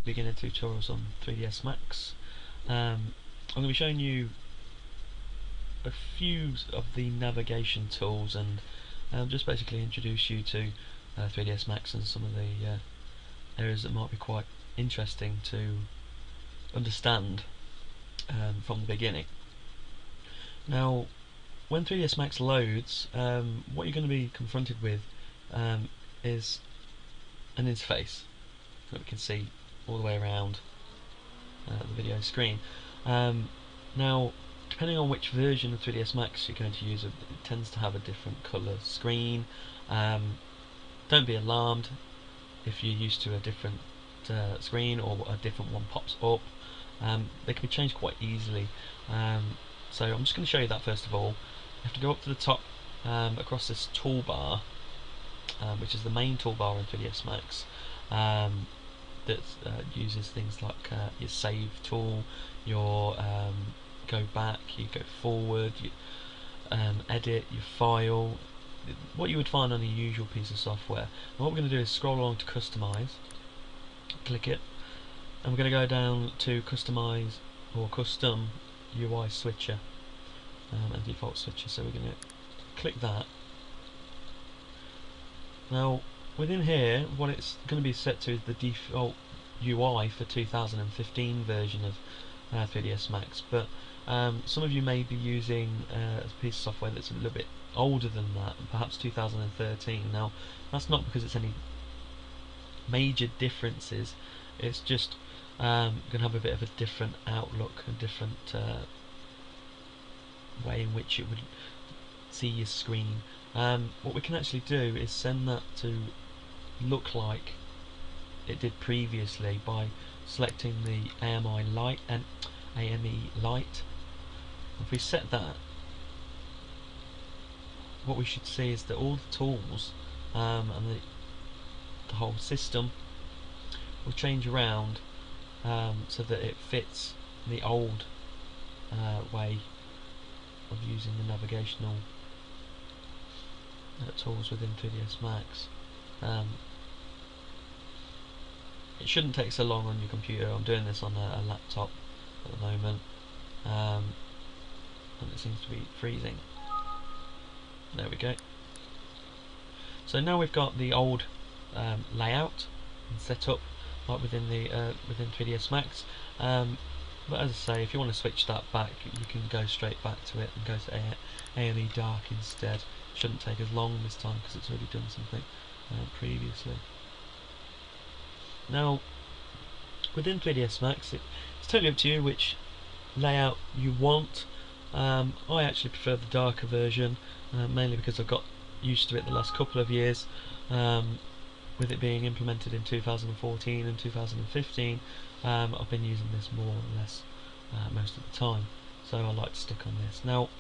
beginner tutorials on 3dsmax. I'm going to be showing you a few of the navigation tools and just basically introduce you to 3dsmax and some of the areas that might be quite interesting to understand from the beginning. Now, when 3dsmax loads, what you're going to be confronted with is an interface that we can see all the way around the video screen. Now, depending on which version of 3dsmax you're going to use, it tends to have a different colour screen. Don't be alarmed if you're used to a different screen or a different one pops up. They can be changed quite easily. So I'm just going to show you that first of all. You have to go up to the top across this toolbar, which is the main toolbar in 3dsmax, that uses things like your save tool, your go back, you go forward, you edit, your file, what you would find on a usual piece of software. And what we're going to do is scroll along to customize, click it, and we're going to go down to customize or custom UI switcher and default switcher. So we're going to click that. Now within here, what it's going to be set to is the default UI for 2015 version of 3dsmax, but some of you may be using a piece of software that's a little bit older than that, perhaps 2013. Now that's not because it's any major differences, it's just going to have a bit of a different outlook, a different way in which it would see your screen. What we can actually do is send that to look like it did previously by selecting the AMI light and AME light. If we set that, what we should see is that all the tools and the whole system will change around so that it fits the old way of using the navigational tools within 3dsmax. It shouldn't take so long on your computer. I'm doing this on a laptop at the moment, and it seems to be freezing. There we go. So now we've got the old layout and set up like within the within 3dsmax. But as I say, if you want to switch that back, you can go straight back to it and go to AME dark instead. Shouldn't take as long this time because it's already done something previously. Now within 3dsmax, it's totally up to you which layout you want. I actually prefer the darker version, mainly because I've got used to it the last couple of years. With it being implemented in 2014 and 2015, I've been using this more or less most of the time, so I like to stick on this. Now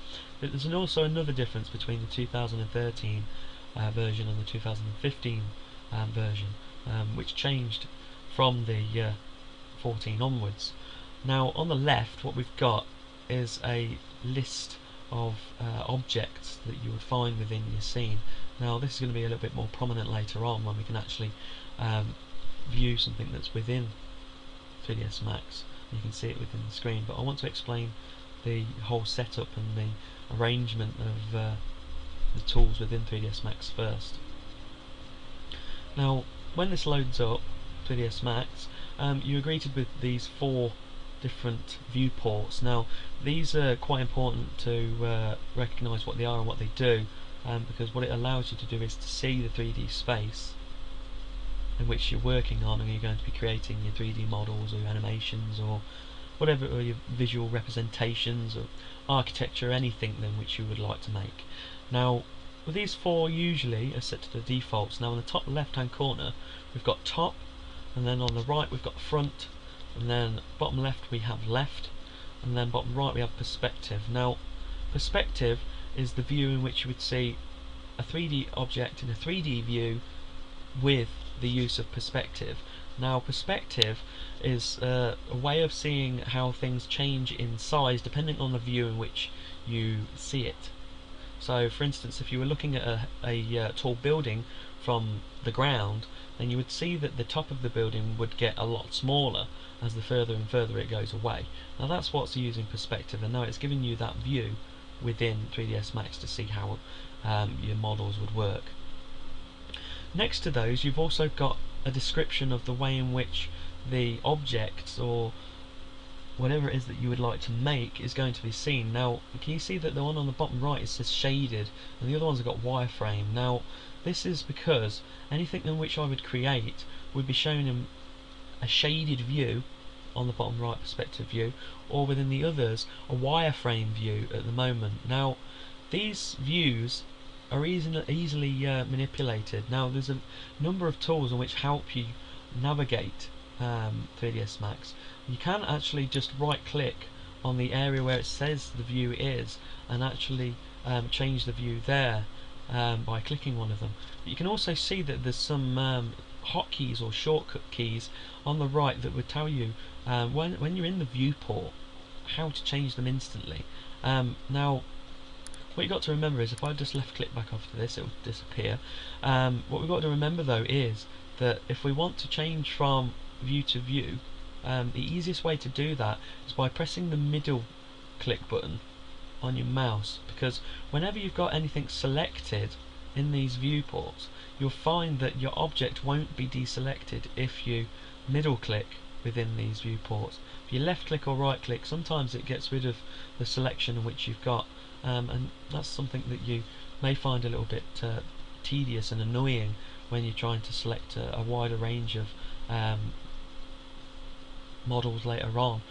there's also another difference between the 2013 version and the 2015 version, which changed from the 14 onwards. Now on the left, what we've got is a list of objects that you would find within your scene. Now this is going to be a little bit more prominent later on when we can actually view something that's within 3dsmax. You can see it within the screen, but I want to explain the whole setup and the arrangement of the tools within 3dsmax first. Now when this loads up 3dsmax, you're greeted with these 4 different viewports. Now these are quite important to recognise what they are and what they do, because what it allows you to do is to see the 3D space in which you're working on, and you're going to be creating your 3D models or your animations or whatever, or your visual representations or architecture, anything then which you would like to make. Now with these 4 usually are set to the defaults. Now in the top left hand corner we've got top, and then on the right we've got front, and then bottom left we have left, and then bottom right we have perspective. Now perspective is the view in which you would see a 3D object in a 3D view with the use of perspective. Now perspective is a way of seeing how things change in size depending on the view in which you see it. So for instance, if you were looking at a tall building from the ground, then you would see that the top of the building would get a lot smaller as the further and further it goes away. Now that's what's using perspective, and now it's giving you that view within 3ds Max to see how your models would work. Next to those, you've also got a description of the way in which the objects or whatever it is that you would like to make is going to be seen. Now, can you see that the one on the bottom right, it says shaded, and the other ones have got wireframe. Now, this is because anything in which I would create would be shown in a shaded view on the bottom right perspective view, or within the others a wireframe view at the moment. Now, these views are easily manipulated. Now, there's a number of tools in which help you navigate 3ds Max. You can actually just right click on the area where it says the view is and actually change the view there by clicking one of them. But you can also see that there's some hotkeys or shortcut keys on the right that would tell you when you're in the viewport how to change them instantly. Now, what you've got to remember is if I just left click back after this, it will disappear. What we've got to remember though is that if we want to change from view to view, the easiest way to do that is by pressing the middle click button on your mouse, because whenever you've got anything selected in these viewports, you'll find that your object won't be deselected if you middle click within these viewports. If you left click or right click, sometimes it gets rid of the selection in which you've got, and that's something that you may find a little bit tedious and annoying when you're trying to select a wider range of models later on,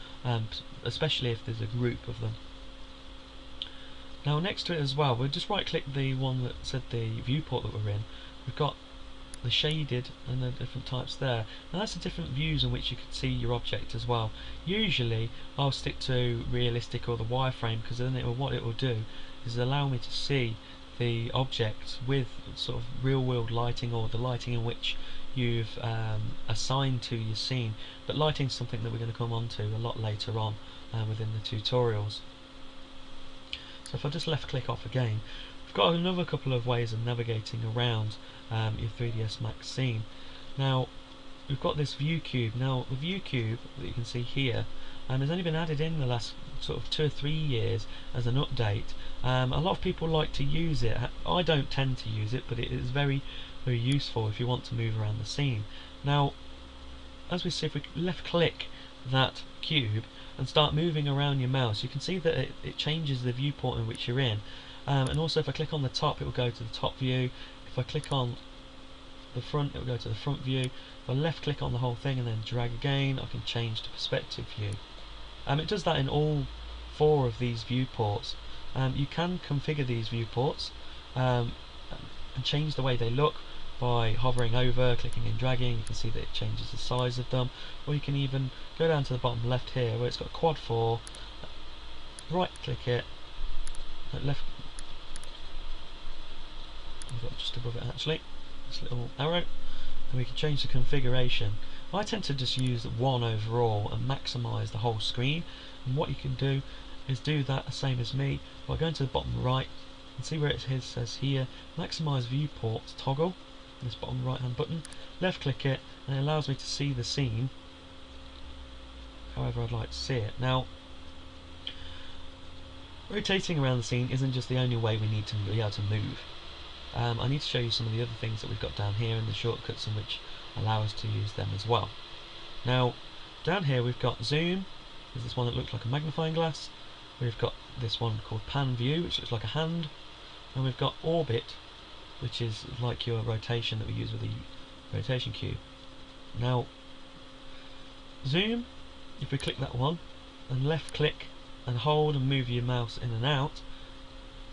especially if there's a group of them. Now, next to it as well, we'll just right click the one that said the viewport that we're in. We've got the shaded and the different types there. Now that's the different views in which you can see your object as well. Usually I'll stick to realistic or the wireframe, because then what it will do is allow me to see the object with sort of real world lighting, or the lighting in which you've assigned to your scene. But lighting is something that we're going to come on to a lot later on within the tutorials. So if I just left click off again, we've got another couple of ways of navigating around your 3ds Max scene. Now, we've got this view cube. Now, the view cube that you can see here has only been added in the last sort of 2 or 3 years as an update. A lot of people like to use it. I don't tend to use it, but it is very, very useful if you want to move around the scene. Now, as we see, if we left click that cube and start moving around your mouse, you can see that it changes the viewport in which you're in. And also, if I click on the top, it will go to the top view. If I click on the front, it will go to the front view. If I left click on the whole thing and then drag again, I can change to perspective view. It does that in all 4 of these viewports. You can configure these viewports and change the way they look by hovering over, clicking and dragging. You can see that it changes the size of them, or you can even go down to the bottom left here where it's got quad 4, right click it, left, I've got just above it actually, this little arrow, and we can change the configuration. I tend to just use 1 overall and maximise the whole screen, and what you can do is do that the same as me by going to the bottom right and see where it says here maximise viewports toggle, this bottom right hand button, left click it, and it allows me to see the scene however I'd like to see it. Now, rotating around the scene isn't just the only way we need to be able to move. I need to show you some of the other things that we've got down here and the shortcuts in which allow us to use them as well. Now, down here we've got zoom, there's this one that looks like a magnifying glass, we've got this one called pan view, which looks like a hand, and we've got orbit, which is like your rotation that we use with the rotation cube. Now, zoom, if we click that one and left click and hold and move your mouse in and out,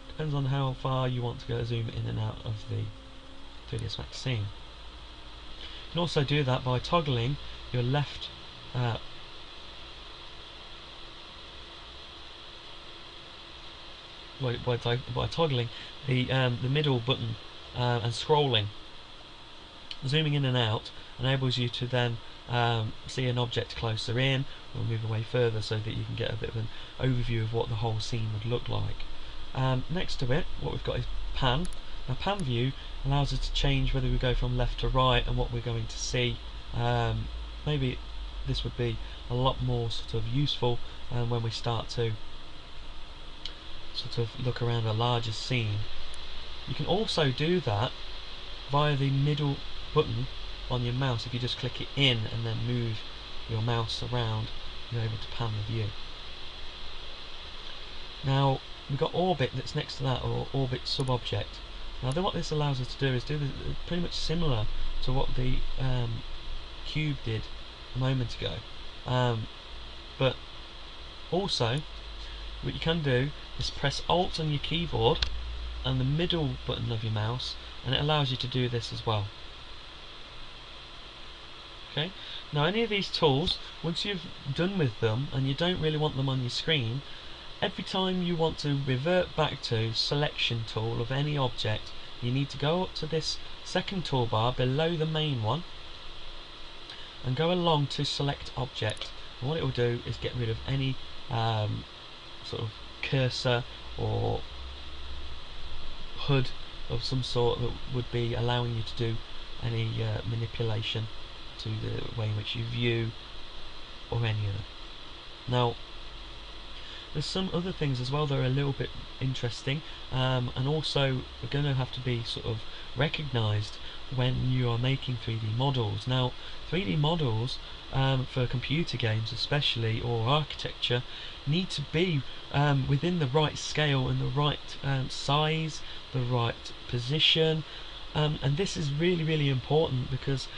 depends on how far you want to go zoom in and out of the 3ds Max scene. You can also do that by toggling your left by toggling the middle button and scrolling. Zooming in and out enables you to then see an object closer in or move away further, so that you can get a bit of an overview of what the whole scene would look like. Next to it, what we've got is pan. Now pan view allows us to change whether we go from left to right and what we're going to see. Maybe this would be a lot more sort of useful when we start to sort of look around a larger scene. You can also do that via the middle button on your mouse. If you just click it in and then move your mouse around, you're able to pan the view. Now we've got orbit that's next to that, or orbit sub-object. Now then what this allows us to do is pretty much similar to what the cube did a moment ago, but also what you can do is press Alt on your keyboard and the middle button of your mouse, and it allows you to do this as well. Okay. Now any of these tools, once you've done with them and you don't really want them on your screen, every time you want to revert back to selection tool of any object, you need to go up to this second toolbar below the main one and go along to select object, and what it will do is get rid of any sort of cursor or HUD of some sort that would be allowing you to do any manipulation to the way in which you view or any other. Now there's some other things as well that are a little bit interesting, and also are going to have to be sort of recognised when you are making 3D models. Now 3D models for computer games especially, or architecture, need to be within the right scale and the right size, the right position, and this is really important, because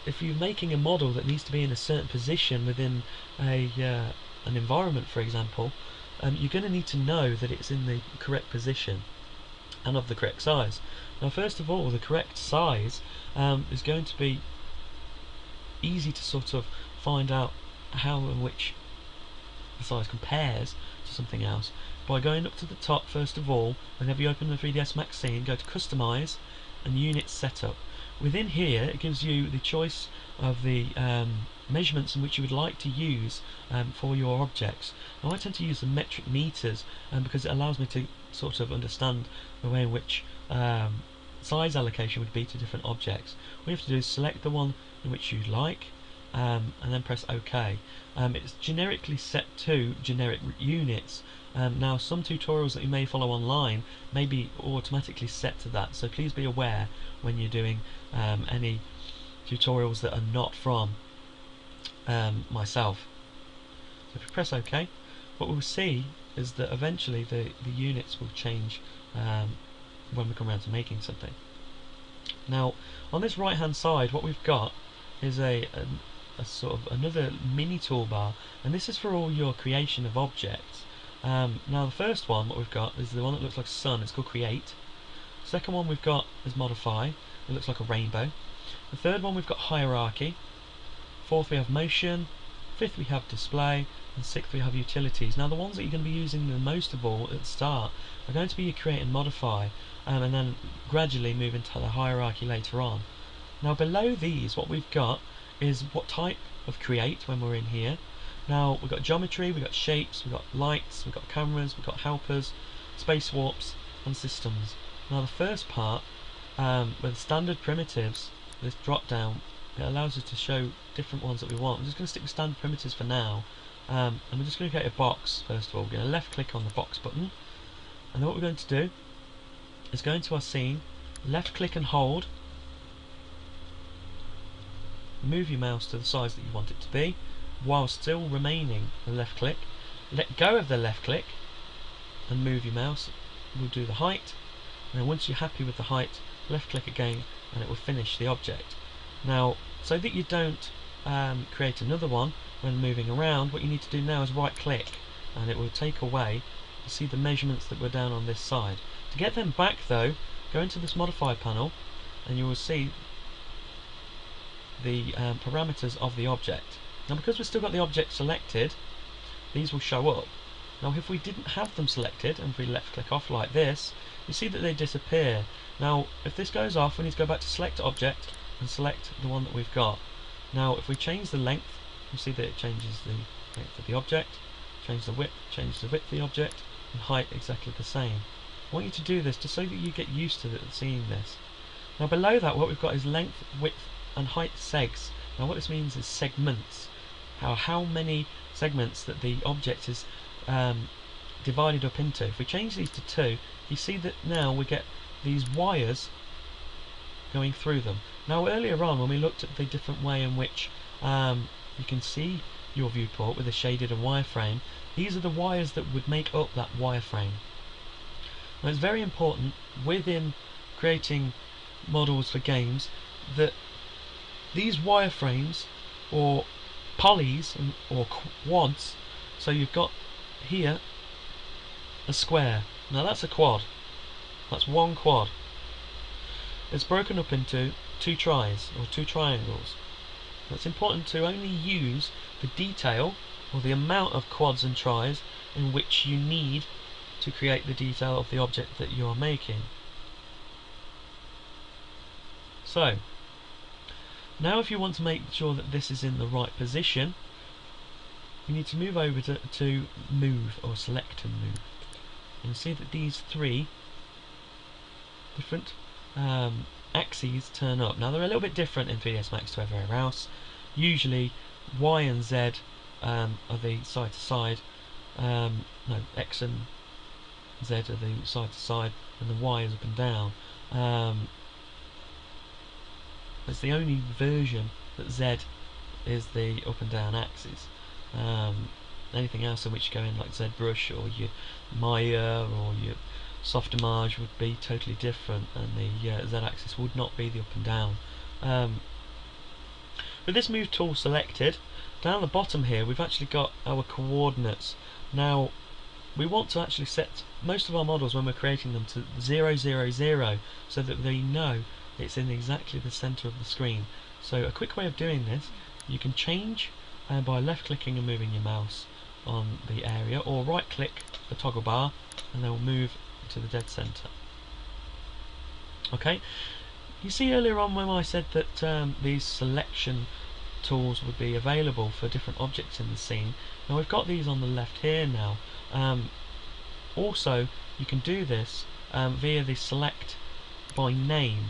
if you're making a model that needs to be in a certain position within an environment, for example, you're going to need to know that it's in the correct position and of the correct size. Now first of all, the correct size is going to be easy to sort of find out how and which the size compares to something else by going up to the top. First of all, whenever you open the 3dsmax scene, go to Customize and Unit Setup. Within here it gives you the choice of the measurements in which you would like to use for your objects. Now I tend to use the metric meters because it allows me to sort of understand the way in which size allocation would be to different objects. What you have to do is select the one in which you like and then press OK. It's generically set to generic units. Now some tutorials that you may follow online may be automatically set to that, so please be aware when you're doing any tutorials that are not from myself. So if we press OK, what we'll see is that eventually the units will change when we come around to making something. Now on this right hand side, what we've got is a sort of another mini toolbar, and this is for all your creation of objects. Now the first one, what we've got, is the one that looks like a sun. It's called Create. The second one we've got is Modify. It looks like a rainbow. The third one we've got Hierarchy. Fourth we have Motion. Fifth we have Display. And sixth we have Utilities. Now the ones that you're going to be using the most of all at the start are going to be your Create and Modify, and then gradually move into the Hierarchy later on. Now below these, what we've got is what type of Create when we're in here. Now we've got geometry, we've got shapes, we've got lights, we've got cameras, we've got helpers, space warps and systems. Now the first part, with standard primitives, this drop down, it allows us to show different ones that we want. I'm just going to stick with standard primitives for now, and we're just going to create a box first of all. We're going to left click on the box button, and then what we're going to do is go into our scene, left click and hold, move your mouse to the size that you want it to be, while still remaining the left click. Let go of the left click and move your mouse. We'll do the height, and then once you're happy with the height, left click again and it will finish the object. Now so that you don't create another one when moving around, what you need to do now is right click and it will take away, you see the measurements that were down on this side. To get them back though, go into this modify panel and you will see the parameters of the object. Now because we've still got the object selected, these will show up. Now if we didn't have them selected and if we left click off like this, you see that they disappear. Now if this goes off, we need to go back to select object and select the one that we've got. Now if we change the length, you see that it changes the length of the object, change the width of the object, and height exactly the same. I want you to do this just so that you get used to seeing this. Now below that, what we've got is length, width and height segs. Now what this means is segments. How many segments that the object is divided up into. If we change these to 2, you see that now we get these wires going through them. Now earlier on, when we looked at the different way in which you can see your viewport with a shaded and wireframe, these are the wires that would make up that wireframe. Now it's very important within creating models for games that these wireframes or polys or quads, so you've got here a square. Now that's a quad. That's one quad. It's broken up into 2 tris or 2 triangles. It's important to only use the detail or the amount of quads and tris in which you need to create the detail of the object that you are making. So now if you want to make sure that this is in the right position, you need to move over to move or select and move. And see that these 3 different axes turn up. Now they're a little bit different in 3dsmax to everywhere else. Usually Y and Z are the side to side, no, X and Z are the side to side, and the Y is up and down. It's the only version that Z is the up and down axis. Anything else in which you go in like ZBrush or your Maya or your Softimage would be totally different, and the Z-axis would not be the up and down. With this move tool selected, down the bottom here we've actually got our coordinates. Now we want to actually set most of our models when we're creating them to 0, 0, 0, so that they know it's in exactly the center of the screen. So a quick way of doing this, you can change by left clicking and moving your mouse on the area, or right click the toggle bar and they will move to the dead center. Okay, you see earlier on when I said that these selection tools would be available for different objects in the scene. Now we've got these on the left here now. Also you can do this via the select by name.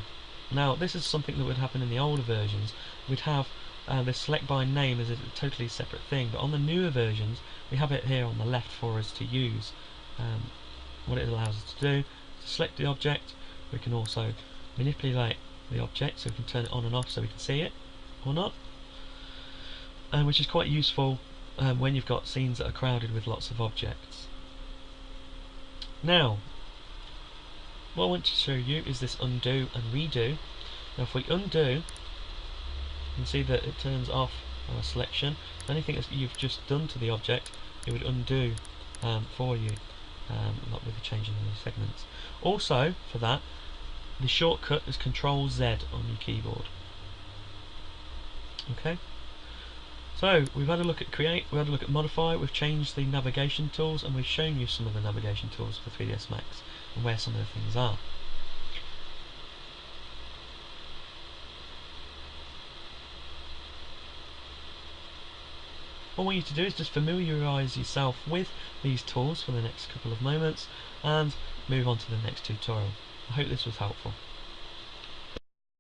Now this is something that would happen in the older versions. We'd have the select by name as a totally separate thing, but on the newer versions we have it here on the left for us to use. What it allows us to do is to select the object. We can also manipulate the object, so we can turn it on and off so we can see it or not, which is quite useful when you've got scenes that are crowded with lots of objects. Now what I want to show you is this undo and redo. Now if we undo, you can see that it turns off our selection. Anything that you've just done to the object, it would undo for you, not with the change in the segments. Also for that, the shortcut is Control Z on your keyboard. Okay, so we've had a look at create, we've had a look at modify, we've changed the navigation tools, and we've shown you some of the navigation tools for 3dsmax and where some of the things are. What I want you to do is just familiarise yourself with these tools for the next couple of moments and move on to the next tutorial. I hope this was helpful.